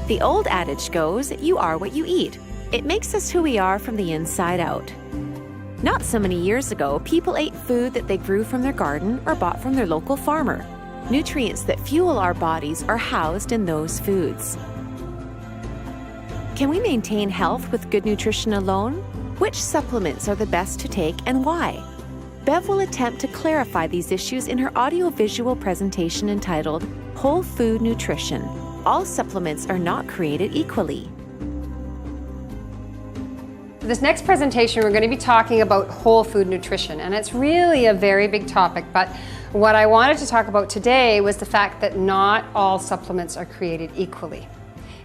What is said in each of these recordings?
The old adage goes, you are what you eat. It makes us who we are from the inside out. Not so many years ago, people ate food that they grew from their garden or bought from their local farmer. Nutrients that fuel our bodies are housed in those foods. Can we maintain health with good nutrition alone? Which supplements are the best to take and why? Bev will attempt to clarify these issues in her audio-visual presentation entitled Whole Food Nutrition. All supplements are not created equally. This next presentation, we're going to be talking about whole food nutrition, and it's really a very big topic, but what I wanted to talk about today was the fact that not all supplements are created equally.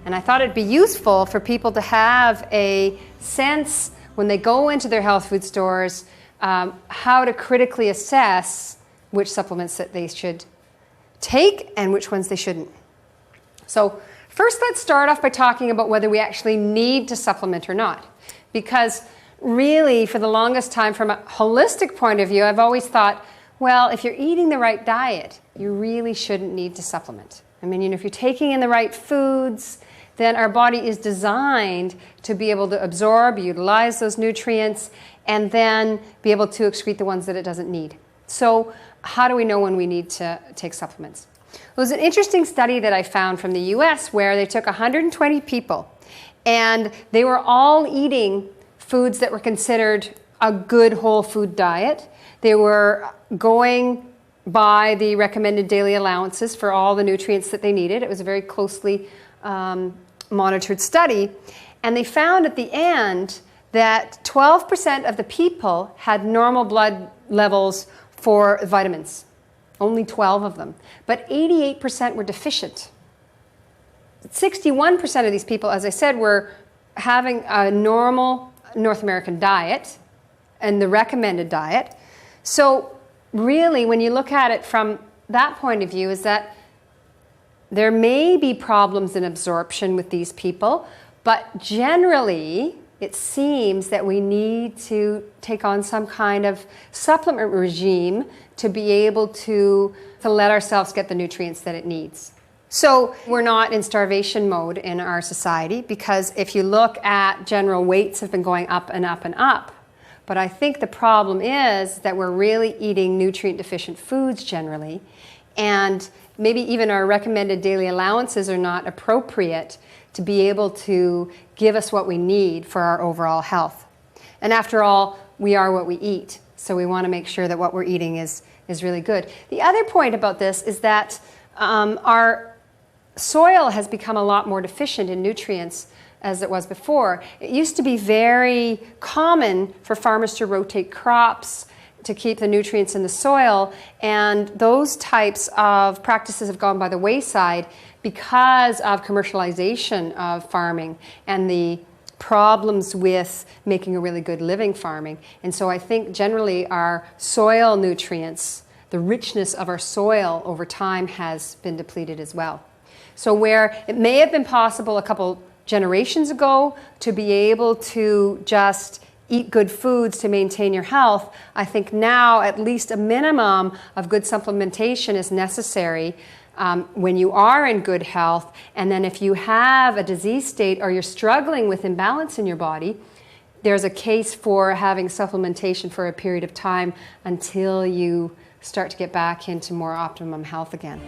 And I thought it'd be useful for people to have a sense when they go into their health food stores how to critically assess which supplements that they should take and which ones they shouldn't. So first, let's start off by talking about whether we actually need to supplement or not. Because really, for the longest time, from a holistic point of view, I've always thought, well, if you're eating the right diet, you really shouldn't need to supplement. I mean, if you're taking in the right foods, then our body is designed to be able to absorb, utilize those nutrients, and then be able to excrete the ones that it doesn't need. So how do we know when we need to take supplements? It was an interesting study that I found from the US where they took 120 people and they were all eating foods that were considered a good whole food diet. They were going by the recommended daily allowances for all the nutrients that they needed. It was a very closely monitored study. And they found at the end that 12% of the people had normal blood levels for vitamins. Only 12 of them. But 88% were deficient. 61% of these people, as I said, were having a normal North American diet and the recommended diet. So really, when you look at it from that point of view, is that there may be problems in absorption with these people, but generally, it seems that we need to take on some kind of supplement regime to be able to let ourselves get the nutrients that it needs. So we're not in starvation mode in our society, because if you look at general weights have been going up and up and up. But I think the problem is that we're really eating nutrient deficient foods generally, and maybe even our recommended daily allowances are not appropriate to be able to give us what we need for our overall health. And after all, we are what we eat, so we want to make sure that what we're eating is really good. The other point about this is that our soil has become a lot more deficient in nutrients as it was before. It used to be very common for farmers to rotate crops to keep the nutrients in the soil, and those types of practices have gone by the wayside because of commercialization of farming and the problems with making a really good living farming. And so I think generally our soil nutrients, the richness of our soil over time has been depleted as well. So where it may have been possible a couple generations ago to be able to just eat good foods to maintain your health, I think now at least a minimum of good supplementation is necessary when you are in good health. And then if you have a disease state or you're struggling with imbalance in your body, there's a case for having supplementation for a period of time until you start to get back into more optimum health again.